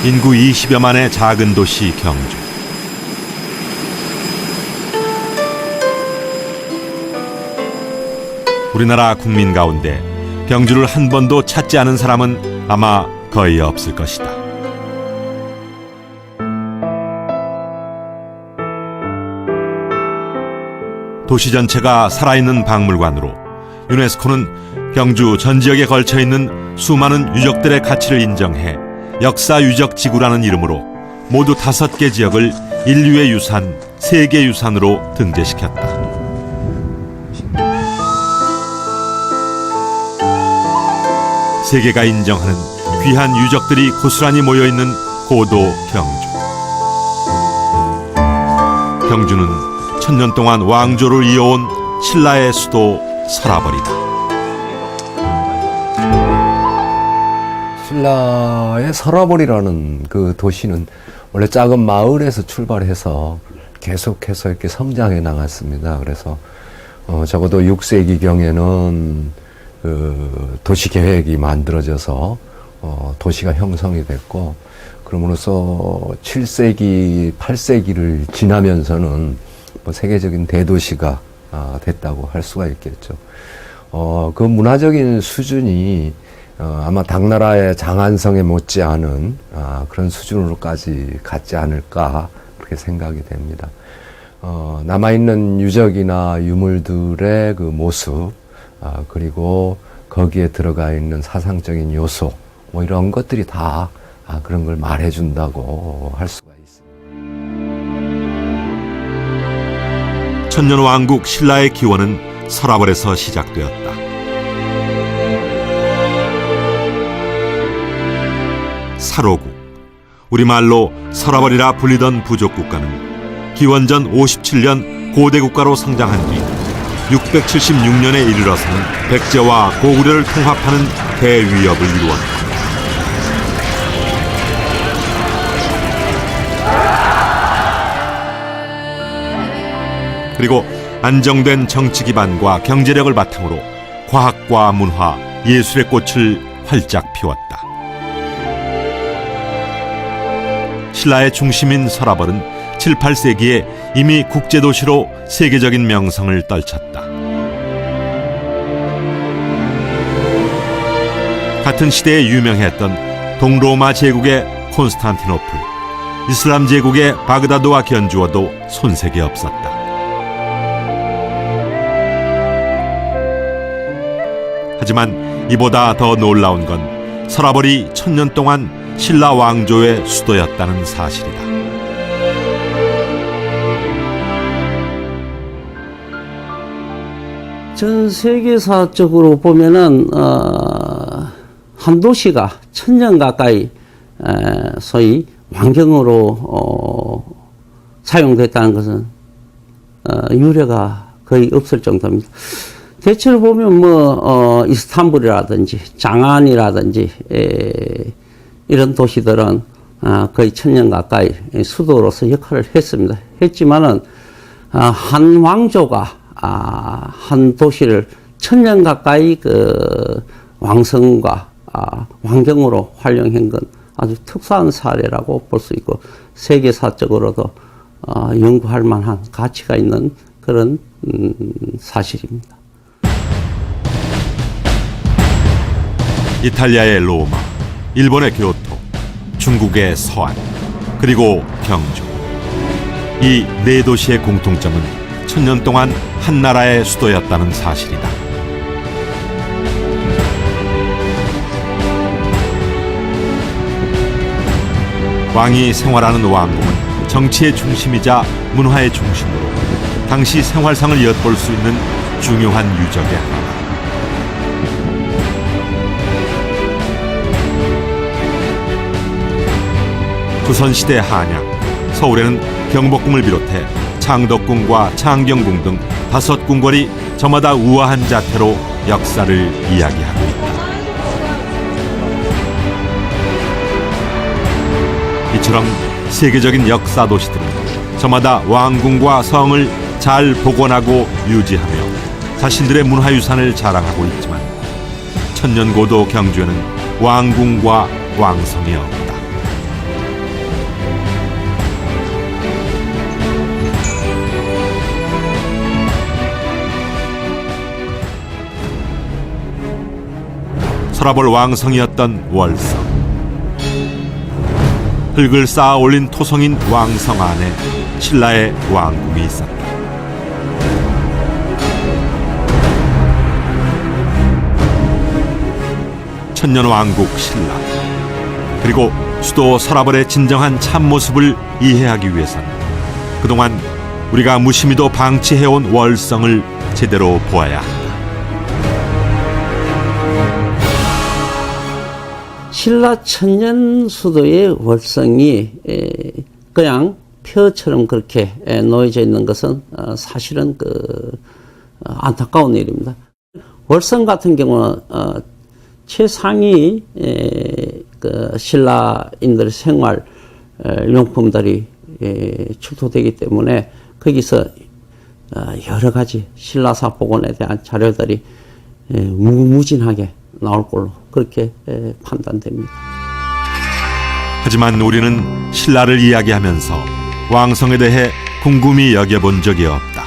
인구 20여만의 작은 도시 경주. 우리나라 국민 가운데 경주를 한 번도 찾지 않은 사람은 아마 거의 없을 것이다. 도시 전체가 살아있는 박물관으로 유네스코는 경주 전 지역에 걸쳐 있는 수많은 유적들의 가치를 인정해 역사유적지구라는 이름으로 모두 5개 지역을 인류의 유산, 세계유산으로 등재시켰다. 세계가 인정하는 귀한 유적들이 고스란히 모여있는 고도 경주. 경주는 천년 동안 왕조를 이어온 신라의 수도 서라벌이다. 신라의 서라벌이라는 그 도시는 원래 작은 마을에서 출발해서 계속해서 이렇게 성장해 나갔습니다. 그래서 적어도 6세기경에는 그 도시 계획이 만들어져서 도시가 형성이 됐고, 그럼으로써 7세기, 8세기를 지나면서는 뭐 세계적인 대도시가 됐다고 할 수가 있겠죠. 그 문화적인 수준이 아마 당나라의 장안성에 못지않은 그런 수준으로까지 갔지 않을까 그렇게 생각이 됩니다. 남아있는 유적이나 유물들의 그 모습, 그리고 거기에 들어가 있는 사상적인 요소, 뭐 이런 것들이 다 그런 걸 말해준다고 할 수가 있습니다. 천년왕국 신라의 기원은 서라벌에서 시작되었다. 사로국, 우리말로 서라벌이라 불리던 부족국가는 기원전 57년 고대국가로 성장한 뒤 676년에 이르러서는 백제와 고구려를 통합하는 대위협을 이루었다. 그리고 안정된 정치 기반과 경제력을 바탕으로 과학과 문화, 예술의 꽃을 활짝 피웠다. 신라의 중심인 서라벌은 7, 8세기에 이미 국제도시로 세계적인 명성을 떨쳤다. 같은 시대에 유명했던 동로마 제국의 콘스탄티노플, 이슬람 제국의 바그다드와 견주어도 손색이 없었다. 하지만 이보다 더 놀라운 건 서라벌이 천년 동안 신라 왕조의 수도였다는 사실이다. 전 세계사적으로 보면은 한 도시가 천년 가까이 소위 왕경으로 사용됐다는 것은 유례가 거의 없을 정도입니다. 대체로 보면 이스탄불이라든지 장안이라든지 이런 도시들은 거의 천년 가까이 수도로서 역할을 했습니다. 했지만은 한 왕조가 한 도시를 천년 가까이 그 왕성과 왕경으로 활용한 건 아주 특수한 사례라고 볼 수 있고, 세계사적으로도 연구할 만한 가치가 있는 그런 사실입니다. 이탈리아의 로마, 일본의 교토, 중국의 서안, 그리고 경주. 이 네 도시의 공통점은 천년 동안 한 나라의 수도였다는 사실이다. 왕이 생활하는 왕궁은 정치의 중심이자 문화의 중심으로 당시 생활상을 엿볼 수 있는 중요한 유적의 하나다. 조선시대 한양, 서울에는 경복궁을 비롯해 창덕궁과 창경궁 등 5궁궐이 저마다 우아한 자태로 역사를 이야기하고 있다. 이처럼 세계적인 역사 도시들은 저마다 왕궁과 성을 잘 복원하고 유지하며 자신들의 문화유산을 자랑하고 있지만 천년고도 경주에는 왕궁과 왕성이 없다. 서라벌 왕성이었던 월성. 흙을 쌓아 올린 토성인 왕성 안에 신라의 왕궁이 있었다. 천년왕국 신라, 그리고 수도 서라벌의 진정한 참모습을 이해하기 위해선 그동안 우리가 무심히도 방치해온 월성을 제대로 보아야 한다. 신라 천년 수도의 월성이 그냥 표처럼 그렇게 놓여져 있는 것은 사실은 안타까운 일입니다. 월성 같은 경우는 최상위 신라인들의 생활 용품들이 출토되기 때문에 거기서 여러 가지 신라사 복원에 대한 자료들이 무궁무진하게 나올 걸로 그렇게 판단됩니다. 하지만 우리는 신라를 이야기하면서 왕성에 대해 궁금히 여겨본 적이 없다.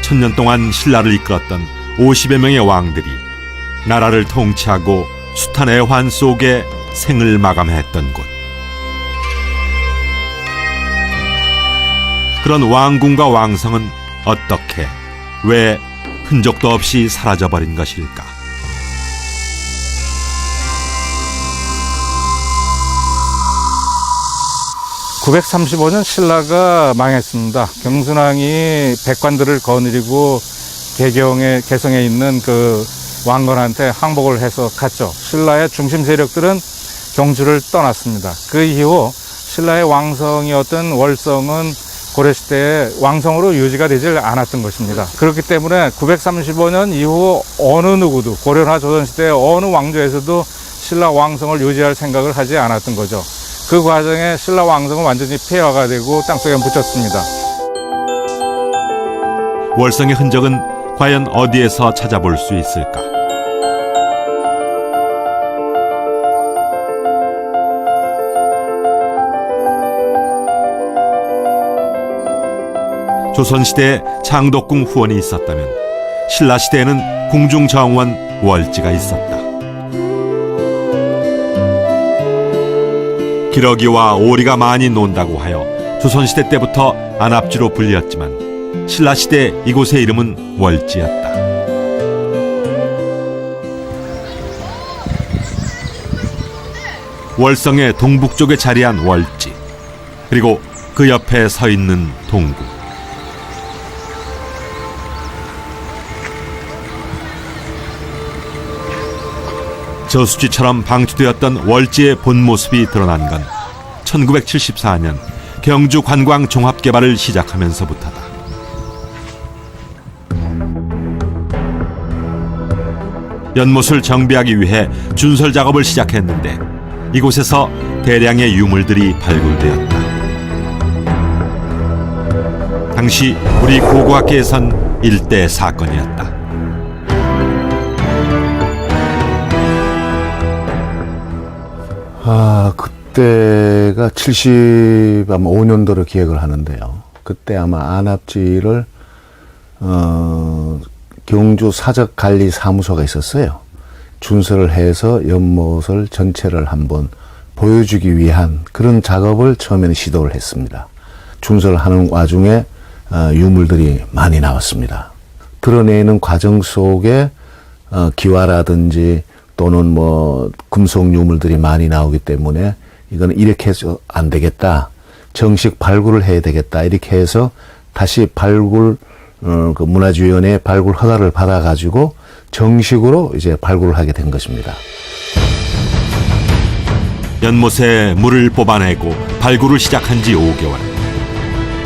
천년 동안 신라를 이끌었던 50여 명의 왕들이 나라를 통치하고 숱한 애환 속에 생을 마감했던 곳. 그런 왕궁과 왕성은 어떻게, 왜 흔적도 없이 사라져버린 것일까? (935년) 신라가 망했습니다. 경순왕이 백관들을 거느리고 개성에 있는 그 왕건한테 항복을 해서 갔죠. 신라의 중심 세력들은 경주를 떠났습니다. 그 이후 신라의 왕성이었던 월성은 고려시대에 왕성으로 유지가 되질 않았던 것입니다. 그렇기 때문에 935년 이후 어느 누구도 고려나 조선시대의 어느 왕조에서도 신라 왕성을 유지할 생각을 하지 않았던 거죠. 그 과정에 신라 왕성은 완전히 폐허가 되고 땅속에 묻혔습니다. 월성의 흔적은 과연 어디에서 찾아볼 수 있을까? 조선시대에 창덕궁 후원이 있었다면 신라시대에는 궁중정원 월지가 있었다. 기러기와 오리가 많이 논다고 하여 조선시대 때부터 안압지로 불렸지만 신라시대 이곳의 이름은 월지였다. 월성의 동북쪽에 자리한 월지, 그리고 그 옆에 서 있는 동궁. 저수지처럼 방치되었던 월지의 본 모습이 드러난 건 1974년 경주 관광 종합 개발을 시작하면서부터다. 연못을 정비하기 위해 준설 작업을 시작했는데 이곳에서 대량의 유물들이 발굴되었다. 당시 우리 고고학계에선 일대 사건이었다. 그때가 75년도로 기억을 하는데요. 그때 아마 안압지를 경주 사적관리사무소가 있었어요. 준설을 해서 연못을 전체를 한번 보여주기 위한 그런 작업을 처음에는 시도를 했습니다. 준설을 하는 와중에 유물들이 많이 나왔습니다. 드러내는 과정 속에 기와라든지 또는 뭐 금속 유물들이 많이 나오기 때문에 이거는 이렇게 해서 안 되겠다. 정식 발굴을 해야 되겠다. 이렇게 해서 다시 발굴 그 문화주의원회 발굴 허가를 받아가지고 정식으로 이제 발굴을 하게 된 것입니다. 연못에 물을 뽑아내고 발굴을 시작한 지 5개월.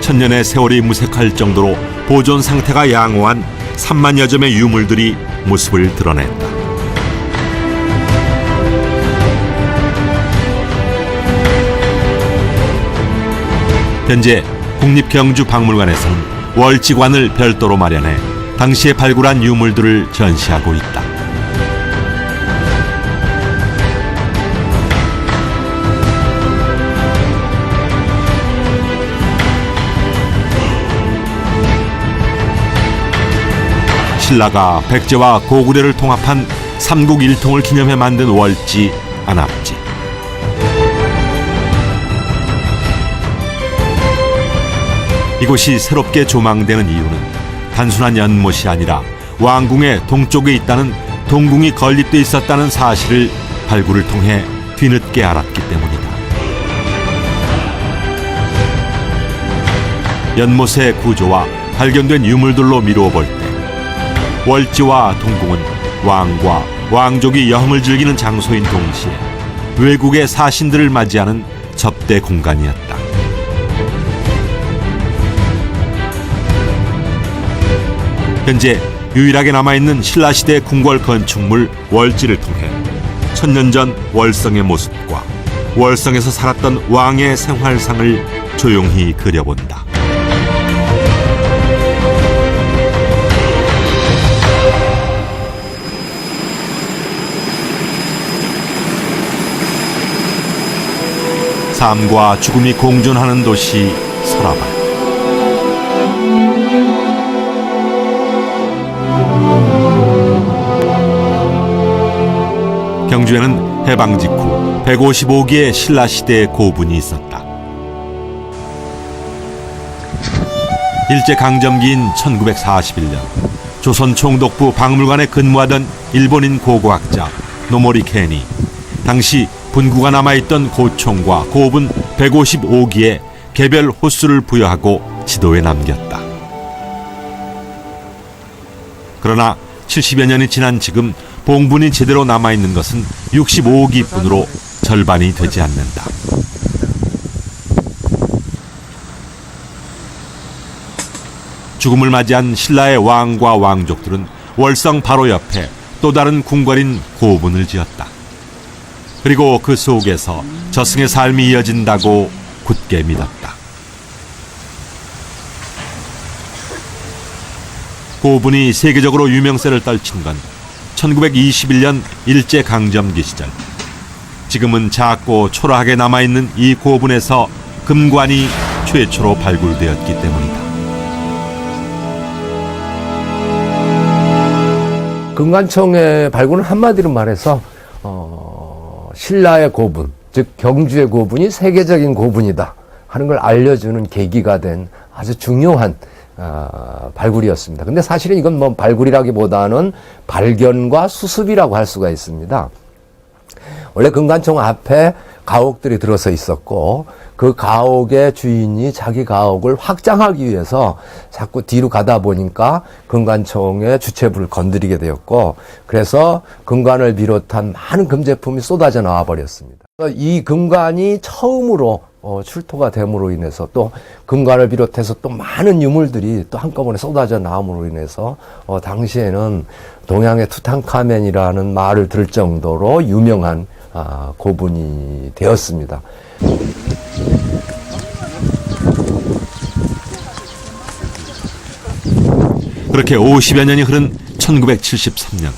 천년의 세월이 무색할 정도로 보존 상태가 양호한 3만여 점의 유물들이 모습을 드러냈다. 현재 국립경주박물관에서는 월지관을 별도로 마련해 당시에 발굴한 유물들을 전시하고 있다. 신라가 백제와 고구려를 통합한 삼국 일통을 기념해 만든 월지 안압지. 이곳이 새롭게 조망되는 이유는 단순한 연못이 아니라 왕궁의 동쪽에 있다는 동궁이 건립돼 있었다는 사실을 발굴을 통해 뒤늦게 알았기 때문이다. 연못의 구조와 발견된 유물들로 미루어 볼 때 월지와 동궁은 왕과 왕족이 여흥을 즐기는 장소인 동시에 외국의 사신들을 맞이하는 접대 공간이었다. 현재 유일하게 남아있는 신라시대 궁궐 건축물 월지를 통해 천년 전 월성의 모습과 월성에서 살았던 왕의 생활상을 조용히 그려본다. 삶과 죽음이 공존하는 도시 서라발. 경주에는 해방 직후 155기의 신라시대의 고분이 있었다. 일제강점기인 1941년 조선 총독부 박물관에 근무하던 일본인 고고학자 노모리 켄이 당시 분구가 남아있던 고총과 고분 155기에 개별 호수를 부여하고 지도에 남겼다. 그러나 70여 년이 지난 지금 봉분이 제대로 남아있는 것은 65기뿐으로 절반이 되지 않는다. 죽음을 맞이한 신라의 왕과 왕족들은 월성 바로 옆에 또 다른 궁궐인 고분을 지었다. 그리고 그 속에서 저승의 삶이 이어진다고 굳게 믿었다. 고분이 세계적으로 유명세를 떨친 건 1921년 일제강점기 시절. 지금은 작고 초라하게 남아있는 이 고분에서 금관이 최초로 발굴되었기 때문이다. 금관청의 발굴은 한마디로 말해서 신라의 고분, 즉 경주의 고분이 세계적인 고분이다 하는 걸 알려주는 계기가 된 아주 중요한 발굴이었습니다. 근데 사실은 이건 뭐 발굴이라기보다는 발견과 수습이라고 할 수가 있습니다. 원래 금관청 앞에 가옥들이 들어서 있었고 그 가옥의 주인이 자기 가옥을 확장하기 위해서 자꾸 뒤로 가다 보니까 금관청의 주체부를 건드리게 되었고 그래서 금관을 비롯한 많은 금제품이 쏟아져 나와 버렸습니다. 이 금관이 처음으로 출토가 됨으로 인해서 또 금관을 비롯해서 또 많은 유물들이 또 한꺼번에 쏟아져 나옴으로 인해서 당시에는 동양의 투탕카멘이라는 말을 들을 정도로 유명한 고분이 되었습니다. 그렇게 50여 년이 흐른 1973년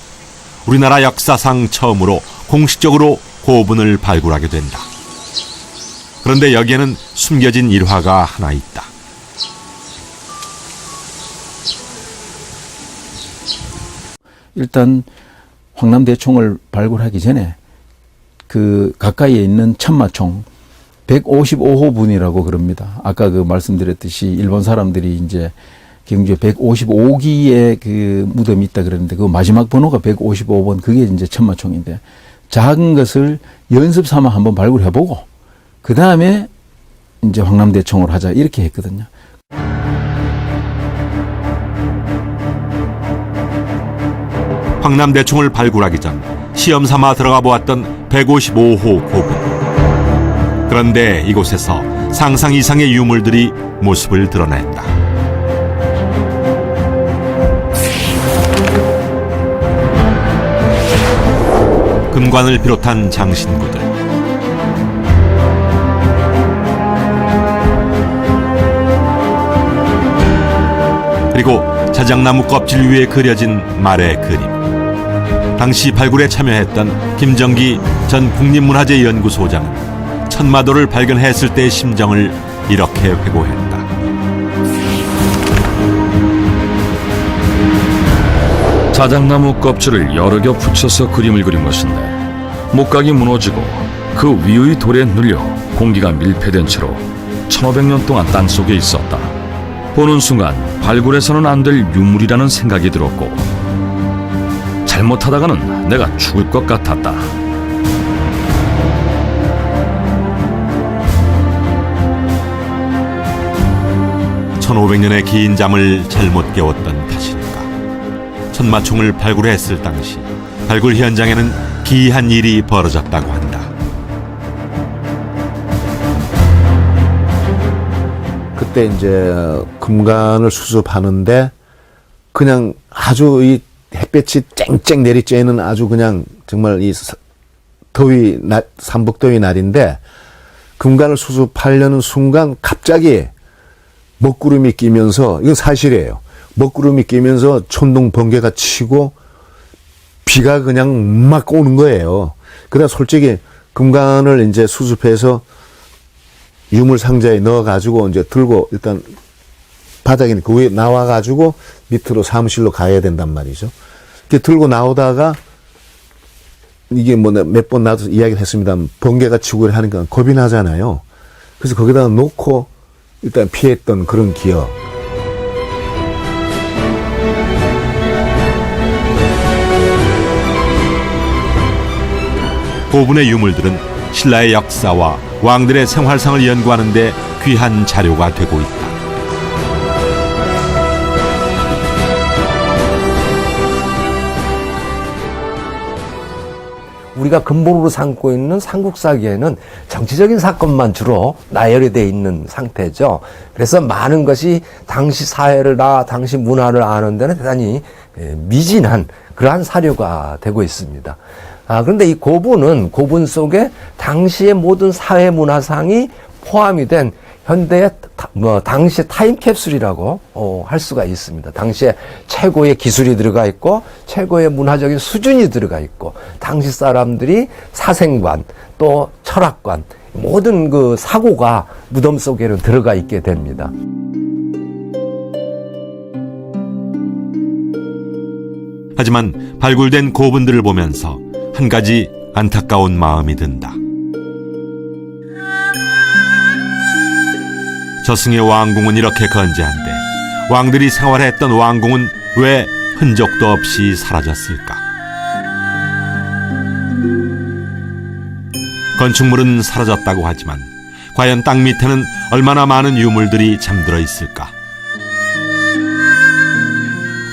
우리나라 역사상 처음으로 공식적으로 고분을 발굴하게 된다. 그런데 여기에는 숨겨진 일화가 하나 있다. 일단 황남대총을 발굴하기 전에 그 가까이에 있는 천마총 155호분이라고 그럽니다. 아까 그 말씀드렸듯이 일본 사람들이 이제 경주에 155기의 그 무덤이 있다 그랬는데 그 마지막 번호가 155번 그게 이제 천마총인데 작은 것을 연습 삼아 한번 발굴해보고 그 다음에 이제 황남대총을 하자 이렇게 했거든요. 황남대총을 발굴하기 전 시험 삼아 들어가 보았던 155호 고분. 그런데 이곳에서 상상 이상의 유물들이 모습을 드러냈다. 금관을 비롯한 장신구들, 그리고 자작나무 껍질 위에 그려진 말의 그림. 당시 발굴에 참여했던 김정기 전 국립문화재연구소장은 천마도를 발견했을 때의 심정을 이렇게 회고했다. 사장나무 껍질을 여러 겹 붙여서 그림을 그린 것인데 목각이 무너지고 그 위의 돌에 눌려 공기가 밀폐된 채로 1500년 동안 땅속에 있었다. 보는 순간 발굴해서는 안 될 유물이라는 생각이 들었고 잘못하다가는 내가 죽을 것 같았다. (1500년의) 긴 잠을 잘못 깨웠던 탓인가. 천마총을 발굴했을 당시 발굴 현장에는 기이한 일이 벌어졌다고 한다. 그때 이제 금관을 수습하는데 그냥 아주 이 햇볕이 쨍쨍 내리쬐는 아주 그냥 정말 이 더위 날, 삼복더위 날인데 금관을 수습하려는 순간 갑자기 먹구름이 끼면서, 이건 사실이에요. 먹구름이 끼면서 천둥 번개가 치고 비가 그냥 막 오는 거예요. 그러다 솔직히 금관을 이제 수습해서 유물 상자에 넣어가지고 이제 들고 일단 바닥에 그 위에 나와가지고 밑으로 사무실로 가야 된단 말이죠. 이렇게 들고 나오다가 이게 뭐 몇 번 나도 이야기를 했습니다만 번개가 치고 하니까 겁이 나잖아요. 그래서 거기다가 놓고 일단 피했던 그런 기억. 고분의 유물들은 신라의 역사와 왕들의 생활상을 연구하는 데 귀한 자료가 되고 있다. 우리가 근본으로 삼고 있는 삼국사기에는 정치적인 사건만 주로 나열이 돼 있는 상태죠. 그래서 많은 것이 당시 사회를 당시 문화를 아는 데는 대단히 미진한 그러한 사료가 되고 있습니다. 그런데 이 고분 속에 당시의 모든 사회 문화상이 포함이 된 현대의 당시의 타임캡슐이라고 할 수가 있습니다. 당시에 최고의 기술이 들어가 있고 최고의 문화적인 수준이 들어가 있고 당시 사람들이 사생관 또 철학관 모든 그 사고가 무덤 속에는 들어가 있게 됩니다. 하지만 발굴된 고분들을 보면서 한 가지 안타까운 마음이 든다. 저승의 왕궁은 이렇게 건재한데 왕들이 생활했던 왕궁은 왜 흔적도 없이 사라졌을까? 건축물은 사라졌다고 하지만 과연 땅 밑에는 얼마나 많은 유물들이 잠들어 있을까?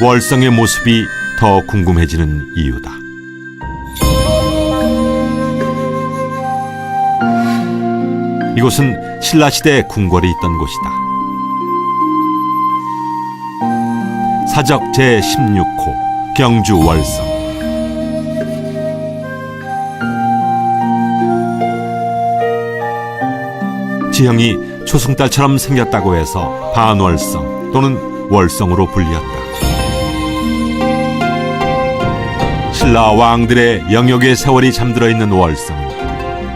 월성의 모습이 더 궁금해지는 이유다. 이곳은 신라시대 궁궐이 있던 곳이다. 사적 제16호 경주 월성. 지형이 초승달처럼 생겼다고 해서 반월성 또는 월성으로 불렸다. 신라 왕들의 영역의 세월이 잠들어 있는 월성은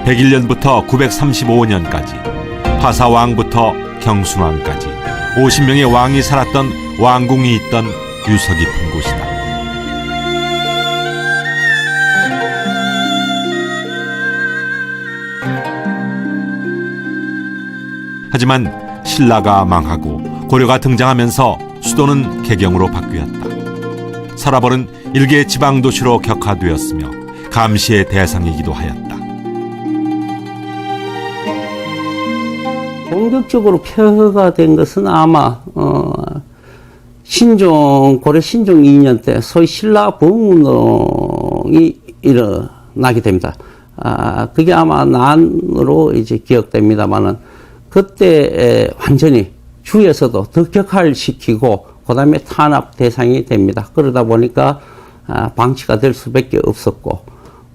101년부터 935년까지 파사왕부터 경순왕까지 50명의 왕이 살았던 왕궁이 있던 유서 깊은 곳이다. 하지만 신라가 망하고 고려가 등장하면서 수도는 개경으로 바뀌었다. 살아버린 일개 지방도시로 격화되었으며 감시의 대상이기도 하였다. 본격적으로 폐허가 된 것은 아마 고려 신종 2년 때 소위 신라 부흥운동이 일어나게 됩니다. 그게 아마 난으로 이제 기억됩니다만은 그때 완전히 주에서도 더 격화시키고 그다음에 탄압 대상이 됩니다. 그러다 보니까 방치가 될 수밖에 없었고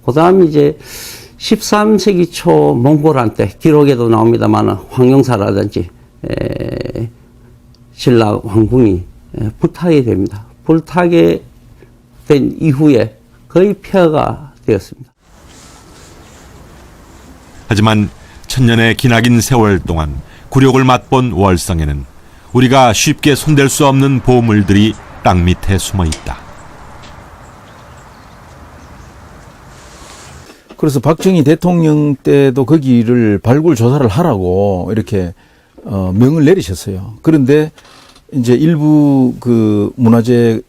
그다음 이제 13세기 초 몽골한 때 기록에도 나옵니다만 황룡사라든지 신라 왕궁이 불타게 됩니다. 불타게 된 이후에 거의 폐허가 되었습니다. 하지만 천년의 기나긴 세월 동안 굴욕을 맛본 월성에는 우리가 쉽게 손댈 수 없는 보물들이 땅 밑에 숨어 있다. 그래서 박정희 대통령 때도 거기를 발굴 조사를 하라고 이렇게 명을 내리셨어요. 그런데 이제 일부 그 문화재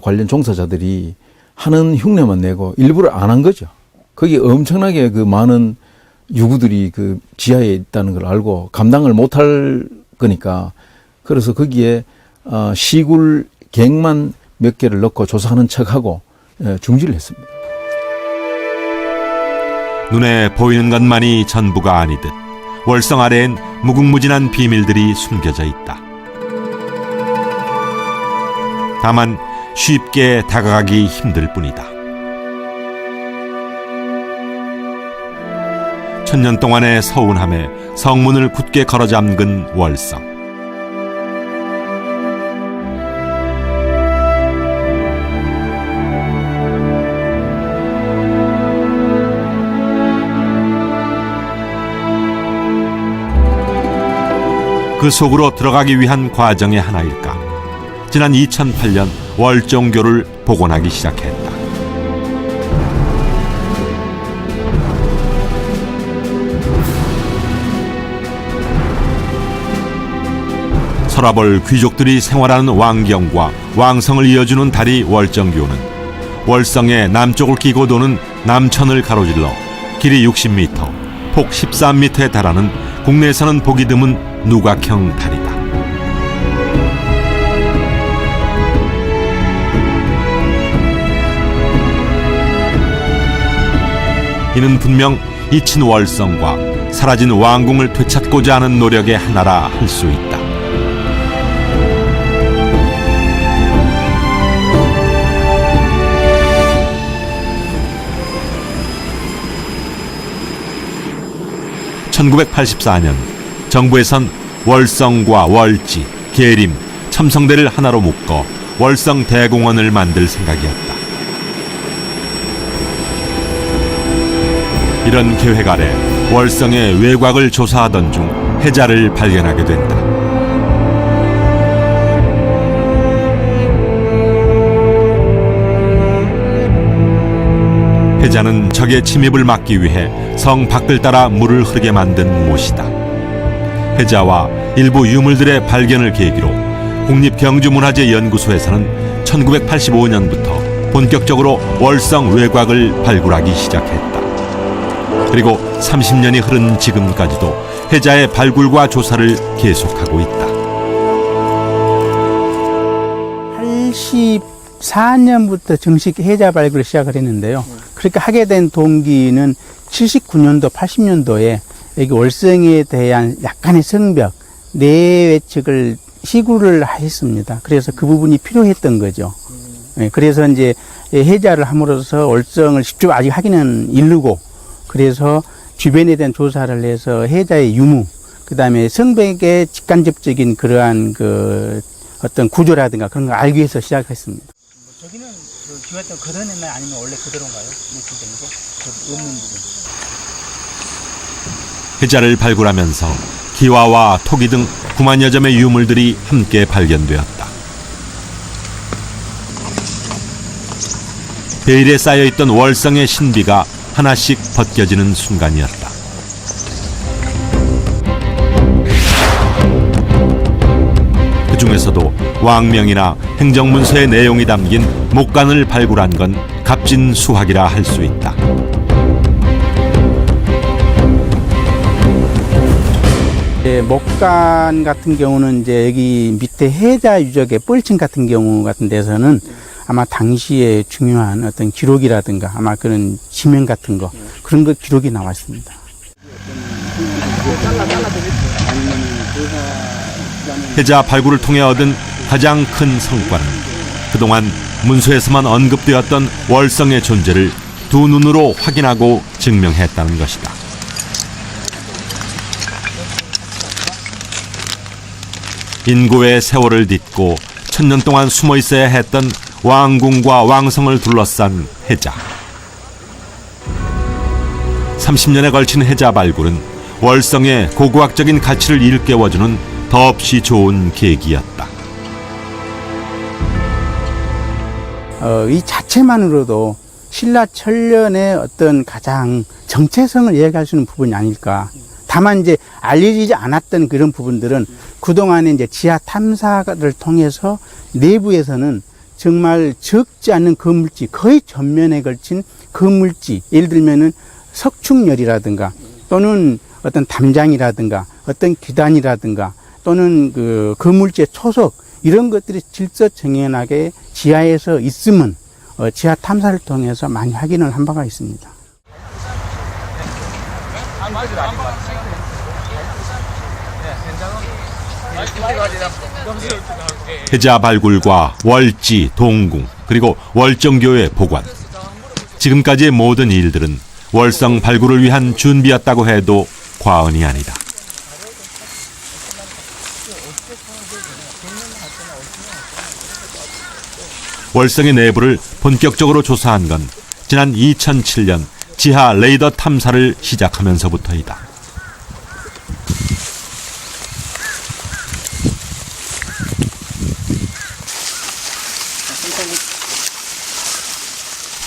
관련 종사자들이 하는 흉내만 내고 일부러 안 한 거죠. 거기 엄청나게 그 많은 유구들이 그 지하에 있다는 걸 알고 감당을 못할 거니까 그래서 거기에 시굴 갱만 몇 개를 넣고 조사하는 척하고 중지를 했습니다. 눈에 보이는 것만이 전부가 아니듯 월성 아래엔 무궁무진한 비밀들이 숨겨져 있다. 다만 쉽게 다가가기 힘들 뿐이다. 천년 동안의 서운함에 성문을 굳게 걸어잠근 월성. 그 속으로 들어가기 위한 과정의 하나일까? 지난 2008년 월정교를 복원하기 시작했다. 서라벌 귀족들이 생활하는 왕경과 왕성을 이어주는 다리 월정교는 월성의 남쪽을 끼고 도는 남천을 가로질러 길이 60m, 폭 13m에 달하는 국내에서는 보기 드문 누각형 다리다. 이는 분명 잊힌 월성과 사라진 왕궁을 되찾고자 하는 노력의 하나라 할 수 있다. (1984년) 정부에선 월성과 월지, 계림, 첨성대를 하나로 묶어 월성 대공원을 만들 생각이었다. 이런 계획 아래 월성의 외곽을 조사하던 중 해자를 발견하게 된다. 해자는 적의 침입을 막기 위해 성 밖을 따라 물을 흐르게 만든 못이다. 해자와 일부 유물들의 발견을 계기로 국립경주문화재연구소에서는 1985년부터 본격적으로 월성 외곽을 발굴하기 시작했다. 그리고 30년이 흐른 지금까지도 해자의 발굴과 조사를 계속하고 있다. 84년부터 정식 해자 발굴을 시작을 했는데요. 그렇게 하게 된 동기는 79년도, 80년도에 여기 월성에 대한 약간의 성벽, 내외측을 시구를 했습니다. 그래서 그 부분이 필요했던 거죠. 그래서 이제 해자를 함으로써 월성을 직접 아직 하기는 이르고, 그래서 주변에 대한 조사를 해서 해자의 유무, 그 다음에 성벽의 직간접적인 그러한 그 어떤 구조라든가 그런 걸 알기 위해서 시작했습니다. 저기는 그 기와장 걷어냈나요? 아니면 원래 그대로인가요? 며칠 정도? 그 없는 부분. 해자를 발굴하면서 기와와 토기 등 9만여 점의 유물들이 함께 발견되었다. 베일에 쌓여있던 월성의 신비가 하나씩 벗겨지는 순간이었다. 그 중에서도 왕명이나 행정문서의 내용이 담긴 목간을 발굴한 건 값진 수확이라 할 수 있다. 목간 같은 경우는 이제 여기 밑에 해자 유적의 뻘층 같은 경우 같은 데서는 아마 당시에 중요한 어떤 기록이라든가 아마 그런 지명 같은 거 그런 거 기록이 나와 있습니다. 해자 발굴을 통해 얻은 가장 큰 성과는 그동안 문서에서만 언급되었던 월성의 존재를 두 눈으로 확인하고 증명했다는 것이다. 인고의 세월을 딛고 천년 동안 숨어 있어야 했던 왕궁과 왕성을 둘러싼 해자. 30년에 걸친 해자 발굴은 월성의 고고학적인 가치를 일깨워주는 더없이 좋은 계기였다. 이 자체만으로도 신라 천년의 어떤 가장 정체성을 이야기할 수 있는 부분이 아닐까. 다만 이제 알려지지 않았던 그런 부분들은 그동안에 이제 지하 탐사를 통해서 내부에서는 정말 적지 않은 거물지, 거의 전면에 걸친 거물지, 예를 들면은 석축열이라든가 또는 어떤 담장이라든가 어떤 기단이라든가 또는 그 거물지의 초석 이런 것들이 질서정연하게 지하에서 있으면 지하 탐사를 통해서 많이 확인을 한 바가 있습니다. 해자 발굴과 월지, 동궁, 그리고 월정교의 보관. 지금까지의 모든 일들은 월성 발굴을 위한 준비였다고 해도 과언이 아니다. 월성의 내부를 본격적으로 조사한 건 지난 2007년 지하 레이더 탐사를 시작하면서부터이다.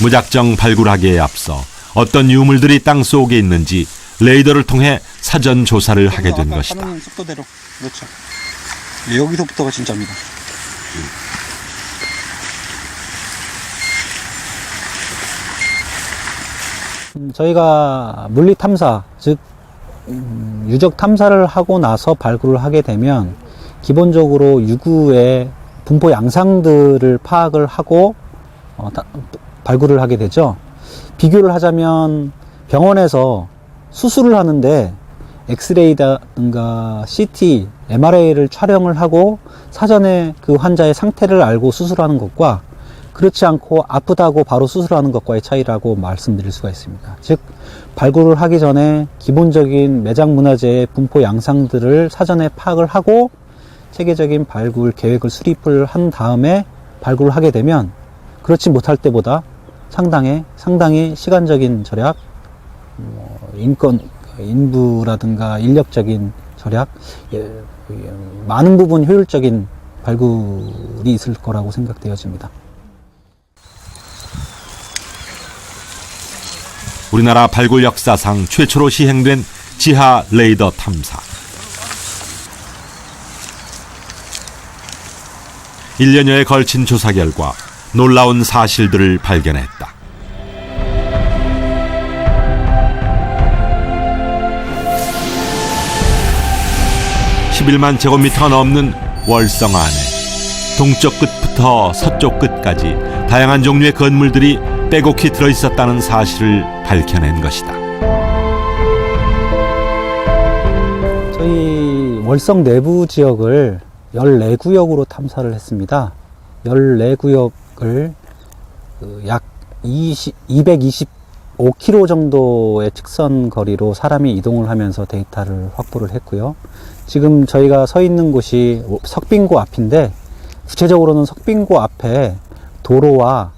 무작정 발굴하기에 앞서 어떤 유물들이 땅 속에 있는지 레이더를 통해 사전 조사를 하게 된 것이다. 하는 속도대로 그렇죠. 여기서부터가 진짜입니다. 저희가 물리 탐사, 즉 유적 탐사를 하고 나서 발굴을 하게 되면 기본적으로 유구의 분포 양상들을 파악을 하고 발굴을 하게 되죠. 비교를 하자면 병원에서 수술을 하는데 엑스레이라든가 CT, MRI를 촬영을 하고 사전에 그 환자의 상태를 알고 수술하는 것과 그렇지 않고 아프다고 바로 수술하는 것과의 차이라고 말씀드릴 수가 있습니다. 즉 발굴을 하기 전에 기본적인 매장 문화재의 분포 양상들을 사전에 파악을 하고 체계적인 발굴 계획을 수립을 한 다음에 발굴을 하게 되면 그렇지 못할 때보다 상당히 시간적인 절약, 인부라든가 인력적인 절약, 많은 부분 효율적인 발굴이 있을 거라고 생각되어집니다. 우리나라 발굴 역사상 최초로 시행된 지하 레이더 탐사. 1년여에 걸친 조사 결과 놀라운 사실들을 발견했다. (11만) 제곱미터가 넘는 월성 안에 동쪽 끝부터 서쪽 끝까지 다양한 종류의 건물들이 빼곡히 들어있었다는 사실을 밝혀낸 것이다. 저희 월성 내부 지역을 14구역으로 탐사를 했습니다. 14구역을 약 225km 정도의 직선 거리로 사람이 이동을 하면서 데이터를 확보를 했고요. 지금 저희가 서 있는 곳이 석빙고 앞인데 구체적으로는 석빙고 앞에 도로와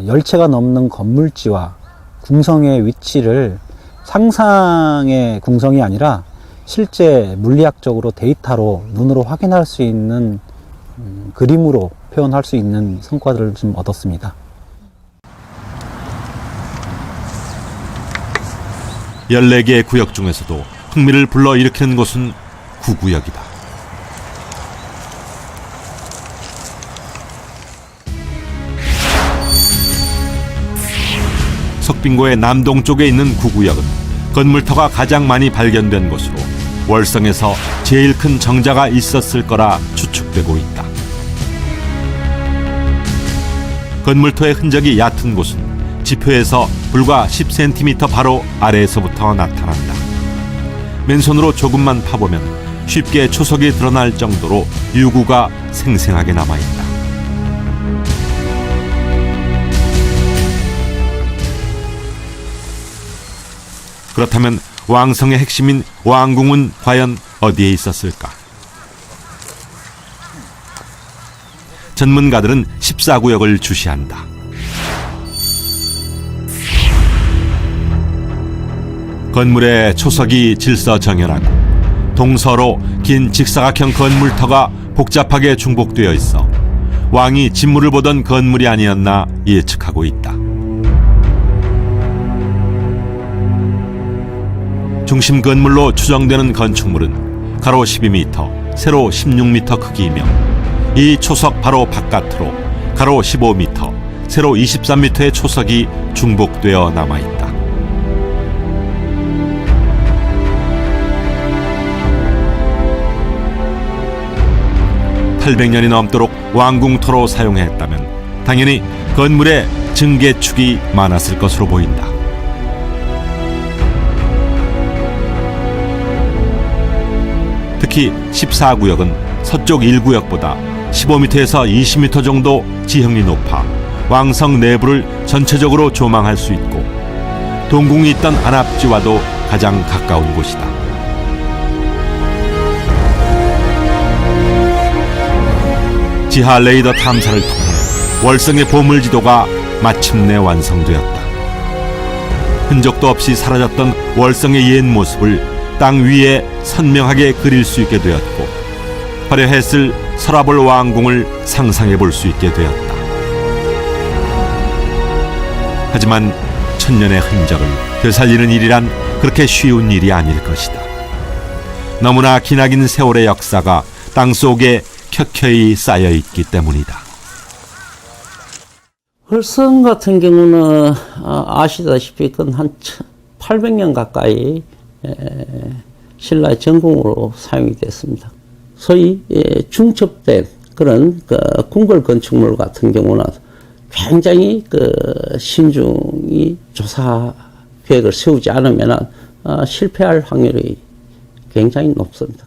열채가 넘는 건물지와 궁성의 위치를 상상의 궁성이 아니라 실제 물리학적으로 데이터로 눈으로 확인할 수 있는 그림으로 표현할 수 있는 성과들을 좀 얻었습니다. 14개의 구역 중에서도 흥미를 불러일으키는 곳은 9구역이다. 석빙고의 남동쪽에 있는 9구역은 건물터가 가장 많이 발견된 곳으로 월성에서 제일 큰 정자가 있었을 거라 추측되고 있다. 건물터의 흔적이 얕은 곳은 지표에서 불과 10cm 바로 아래에서부터 나타난다. 맨손으로 조금만 파보면 쉽게 초석이 드러날 정도로 유구가 생생하게 남아있다. 그렇다면 왕성의 핵심인 왕궁은 과연 어디에 있었을까? 전문가들은 14구역을 주시한다. 건물의 초석이 질서정연하고 동서로 긴 직사각형 건물터가 복잡하게 중복되어 있어 왕이 진물을 보던 건물이 아니었나 예측하고 있다. 중심 건물로 추정되는 건축물은 가로 12m, 세로 16m 크기이며 이 초석 바로 바깥으로 가로 15m, 세로 23m의 초석이 중복되어 남아있다. 800년이 넘도록 왕궁토로 사용했다면 당연히 건물에 증개축이 많았을 것으로 보인다. 특히 14구역은 서쪽 1구역보다 15m에서 20m 정도 지형이 높아 왕성 내부를 전체적으로 조망할 수 있고 동궁이 있던 안압지와도 가장 가까운 곳이다. 지하 레이더 탐사를 통해 월성의 보물지도가 마침내 완성되었다. 흔적도 없이 사라졌던 월성의 옛 모습을 땅 위에 선명하게 그릴 수 있게 되었고 화려했을 서라볼 왕궁을 상상해 볼 수 있게 되었다. 하지만 천년의 흔적을 되살리는 일이란 그렇게 쉬운 일이 아닐 것이다. 너무나 기나긴 세월의 역사가 땅속에 켜켜이 쌓여 있기 때문이다. 월성 같은 경우는 아시다시피 그건 한 800년 가까이 신라의 전궁으로 사용이 됐습니다. 소위 중첩된 그런 궁궐 건축물 같은 경우는 굉장히 신중히 조사 계획을 세우지 않으면 실패할 확률이 굉장히 높습니다.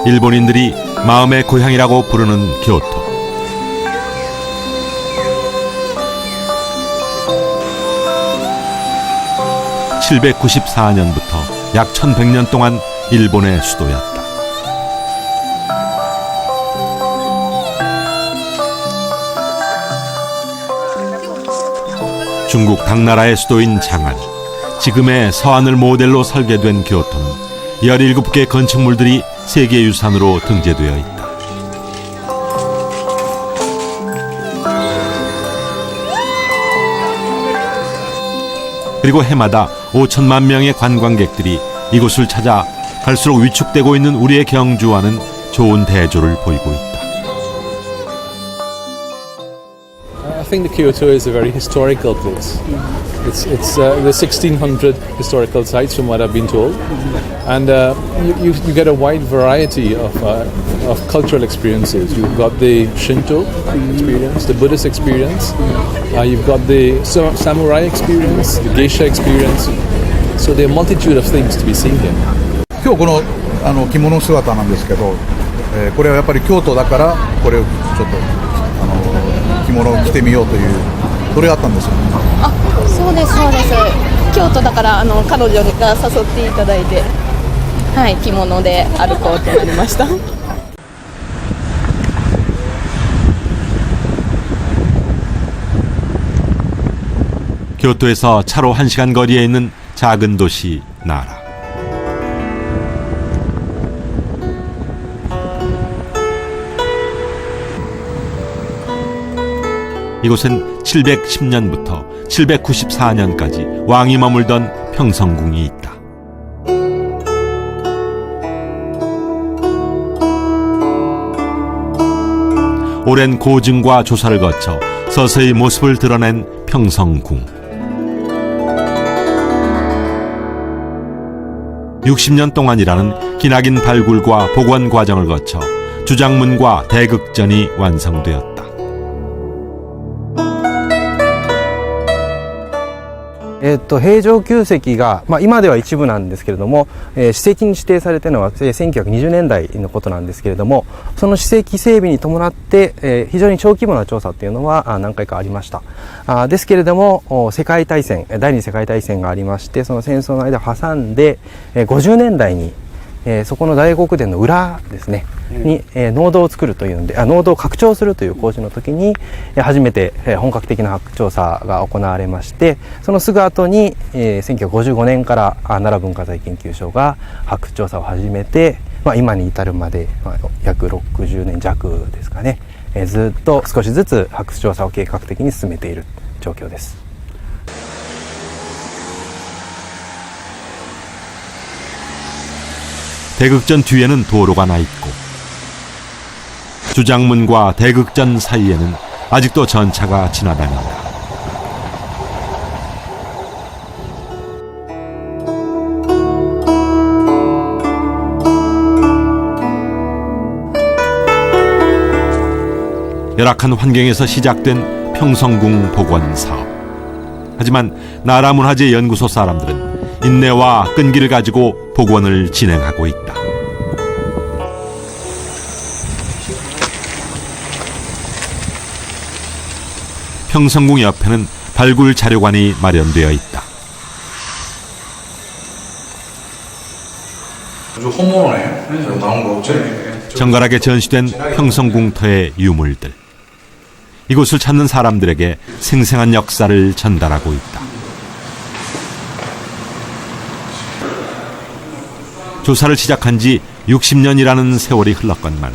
일본인들이 마음의 고향이라고 부르는 교토. (794년부터) 약 1100년 동안 일본의 수도였다. 중국 당나라의 수도인 장안, 지금의 서안을 모델로 설계된 교토는 17개 건축물들이 세계유산으로 등재되어 있다. 그리고 해마다 5천만 명의 관광객들이 이곳을 찾아 갈수록 위축되고 있는 우리의 경주와는 좋은 대조를 보이고 있다. I think the Kyoto is a very historical place. It's the 1600 historical sites from what I've been told, and you get a wide variety of cultural experiences. You've got the Shinto experience, the Buddhist experience, you've got the samurai experience, the geisha experience. So there are a multitude of things to be seen here. 今日この着物姿なんですけど、これはやっぱり京都だからこれをちょっと着物を着てみようというそれがあったんですよ。あ、そうですそうです。京都だから彼女が誘っていただいて、はい、着物で歩こうとなりました。 교토에서 차로 1시간 거리에 있는 작은 도시 나라. 이곳엔 710년부터 794년까지 왕이 머물던 평성궁이 있다. 오랜 고증과 조사를 거쳐 서서히 모습을 드러낸 평성궁. 60년 동안이라는 기나긴 발굴과 복원 과정을 거쳐 주장문과 대극전이 완성되었다. 平城宮跡が、今では一部なんですけれども、史跡に指定されているのは1920年代のことなんですけれども、その史跡整備に伴って、非常に小規模な調査っていうのは何回かありました。ですけれども、世界大戦、第二次世界大戦がありまして、その戦争の間を挟んで、50年代にそこの大極殿の裏ですねに農道を作るというんで、農道を拡張するという工事の時に初めて本格的な発掘調査が行われまして、そのすぐ後に1955年から奈良文化財研究所が発掘調査を始めて、今に至るまで、約60年弱ですかね、ずっと少しずつ発掘調査を計画的に進めている状況です。 대극전 뒤에는 도로가 나 있고 주장문과 대극전 사이에는 아직도 전차가 지나다닌다. 열악한 환경에서 시작된 평성궁 복원 사업. 하지만 나라문화재연구소 사람들은 인내와 끈기를 가지고 복원을 진행하고 있다. 평성궁 옆에는 발굴 자료관이 마련되어 있다. 정갈하게 전시된 평성궁터의 유물들. 이곳을 찾는 사람들에게 생생한 역사를 전달하고 있다. 조사를 시작한 지 60년이라는 세월이 흘렀건만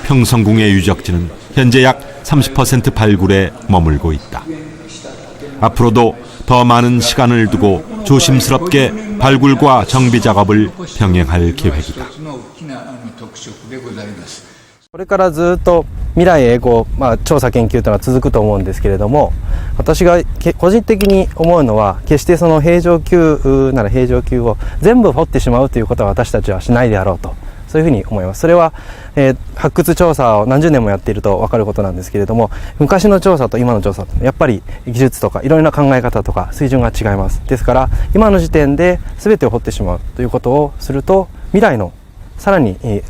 평성궁의 유적지는 현재 약 30% 발굴에 머물고 있다. 앞으로도 더 많은 시간을 두고 조심스럽게 발굴과 정비 작업을 병행할 계획이다. これからずっと未来へ調査研究というのは続くと思うんですけれども、私が個人的に思うのは、決してその平城宮なら平城宮を全部掘ってしまうということは私たちはしないであろうと、そういうふうに思います。それは、発掘調査を何十年もやっていると分かることなんですけれども、昔の調査と今の調査とやっぱり技術とかいろいろな考え方とか水準が違います。ですから今の時点で全てを掘ってしまうということをすると、未来のさらに例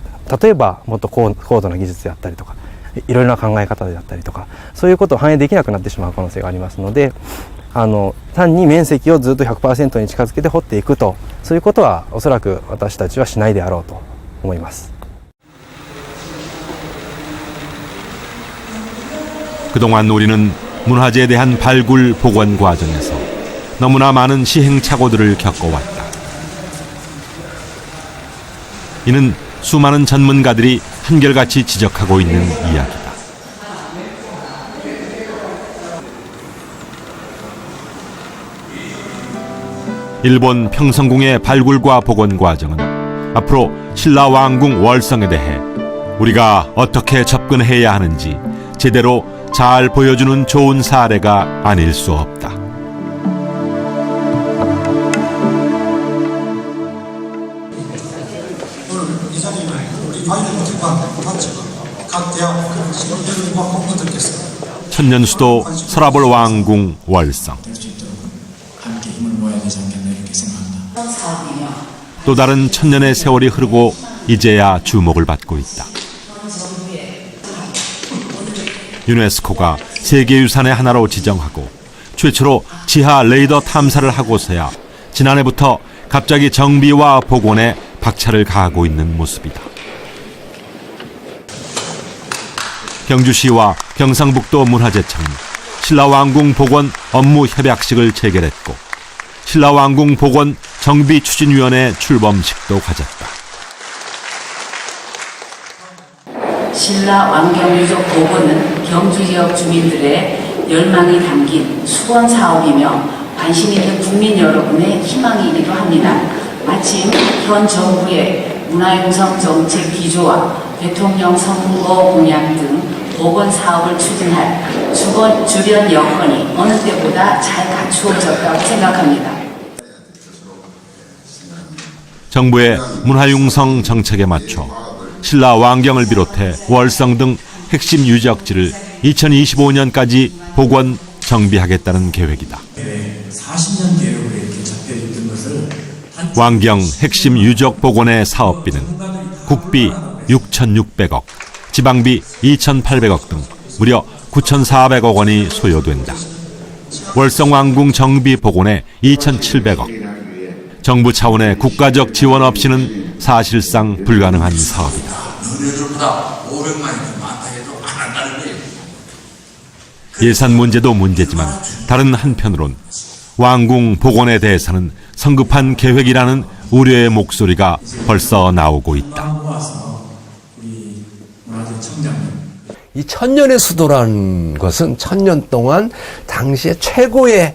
えばもっと高度な技術であったりとかいろいろな考え方であったりとか、そういうことを反映できなくなってしまう可能性がありますので、単に面積をずっと 100% に近づけて掘っていくと、そういうことはおそらく私たちはしないであろうと思います。 그동안 우리는 문화재에 대한 발굴 복원 과정에서 너무나 많은 시행착오들을 겪어왔다. 이는 수많은 전문가들이 한결같이 지적하고 있는 이야기다. 일본 평성궁의 발굴과 복원 과정은 앞으로 신라왕궁 월성에 대해 우리가 어떻게 접근해야 하는지 제대로 잘 보여주는 좋은 사례가 아닐 수 없다. 천년수도 설화벌 왕궁 월성. 또 다른 천년의 세월이 흐르고 이제야 주목을 받고 있다. 유네스코가 세계유산의 하나로 지정하고 최초로 지하 레이더 탐사를 하고서야 지난해부터 갑자기 정비와 복원에 박차를 가하고 있는 모습이다. 경주시와 경상북도 문화재청은 신라왕궁 복원 업무 협약식을 체결했고 신라왕궁 복원 정비추진위원회 출범식도 가졌다. 신라왕경 유적 복원은 경주 지역 주민들의 열망이 담긴 수건 사업이며 관심 있는 국민 여러분의 희망이기도 합니다. 마침 현 정부의 문화융성 정책 기조와 대통령 선거 공약 등 복원 사업을 추진할 주변 여건이 어느 때보다 잘 갖추어졌다고 생각합니다. 정부의 문화융성 정책에 맞춰 신라왕경을 비롯해 월성 등 핵심 유적지를 2025년까지 복원 정비하겠다는 계획이다. 40년 계획으로 이렇게 잡혀 있는 것을 왕경 핵심 유적 복원의 사업비는 국비 6,600억, 지방비 2,800억 등 무려 9,400억 원이 소요된다. 월성 왕궁 정비 복원에 2,700억. 정부 차원의 국가적 지원 없이는 사실상 불가능한 사업이다. 예산 문제도 문제지만 다른 한편으론 왕궁 복원에 대해서는 성급한 계획이라는 우려의 목소리가 벌써 나오고 있다. 모아서 우리 문화재청장님 이 천년의 수도라는 것은 천년 동안 당시에 최고의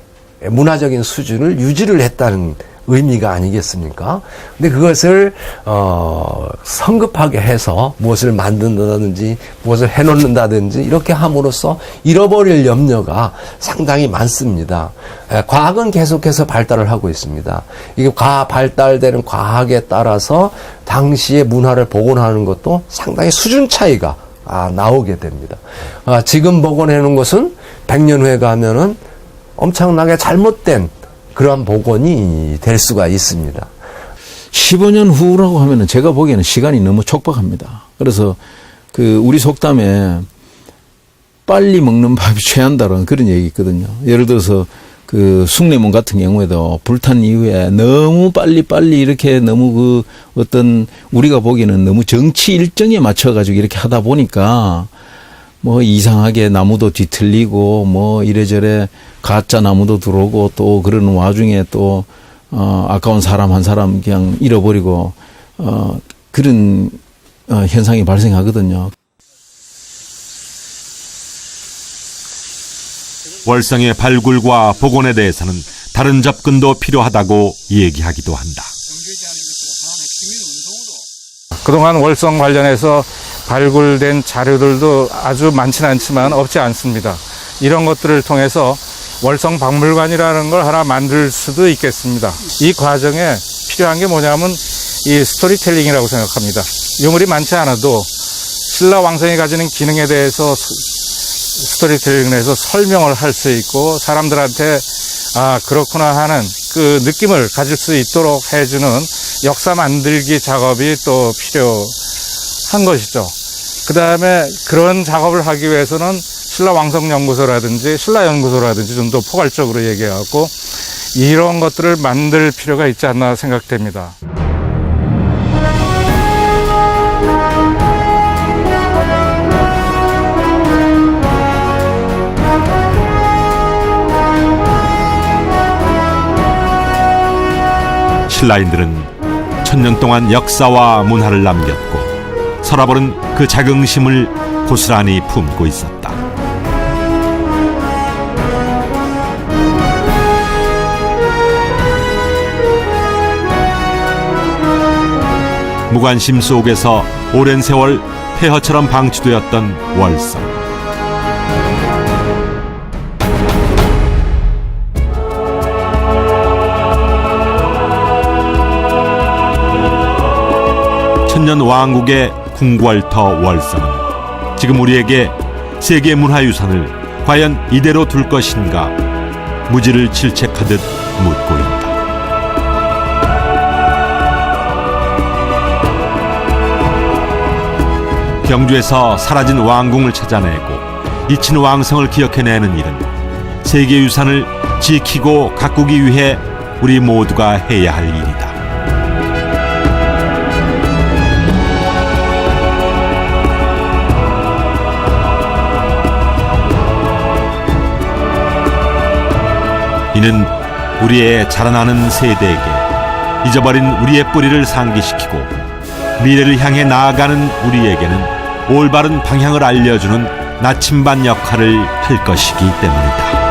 문화적인 수준을 유지를 했다는 의미가 아니겠습니까? 근데 그것을 성급하게 해서 무엇을 만든다든지 무엇을 해놓는다든지 이렇게 함으로써 잃어버릴 염려가 상당히 많습니다. 과학은 계속해서 발달을 하고 있습니다. 이게 발달되는 과학에 따라서 당시의 문화를 복원하는 것도 상당히 수준 차이가 나오게 됩니다. 지금 복원해 놓은 것은 100년 후에 가면은 엄청나게 잘못된 그러한 복원이 될 수가 있습니다. 15년 후라고 하면은 제가 보기에는 시간이 너무 촉박합니다. 그래서 우리 속담에 빨리 먹는 밥이 취한다는 그런 얘기 있거든요. 예를 들어서 숭례문 같은 경우에도 불탄 이후에 너무 빨리 이렇게 너무 어떤 우리가 보기에는 너무 정치 일정에 맞춰가지고 이렇게 하다 보니까 뭐 이상하게 나무도 뒤틀리고 뭐 이래저래 가짜 나무도 들어오고 또 그런 와중에 또 아까운 사람 한 사람 그냥 잃어버리고 그런 현상이 발생하거든요. 월성의 발굴과 복원에 대해서는 다른 접근도 필요하다고 얘기하기도 한다. 그동안 월성 관련해서 발굴된 자료들도 아주 많지는 않지만 없지 않습니다. 이런 것들을 통해서 월성 박물관이라는 걸 하나 만들 수도 있겠습니다. 이 과정에 필요한 게 뭐냐면 이 스토리텔링이라고 생각합니다. 유물이 많지 않아도 신라 왕성이 가지는 기능에 대해서 스토리텔링을 해서 설명을 할 수 있고 사람들한테 그렇구나 하는 그 느낌을 가질 수 있도록 해주는 역사 만들기 작업이 또 필요한 것이죠. 그 다음에 그런 작업을 하기 위해서는 신라 왕성연구소라든지 신라연구소라든지 좀 더 포괄적으로 얘기해갖고 이런 것들을 만들 필요가 있지 않나 생각됩니다. 신라인들은 천년 동안 역사와 문화를 남겼고 서라버린 그 자긍심을 고스란히 품고 있었다. 무관심 속에서 오랜 세월 폐허처럼 방치되었던 월성. 천년 왕국의 궁궐터 월성은 지금 우리에게 세계 문화유산을 과연 이대로 둘 것인가 무지를 질책하듯 묻고 있다. 경주에서 사라진 왕궁을 찾아내고 잊힌 왕성을 기억해내는 일은 세계유산을 지키고 가꾸기 위해 우리 모두가 해야 할 일이다. 이는 우리의 자라나는 세대에게 잊어버린 우리의 뿌리를 상기시키고 미래를 향해 나아가는 우리에게는 올바른 방향을 알려주는 나침반 역할을 할 것이기 때문이다.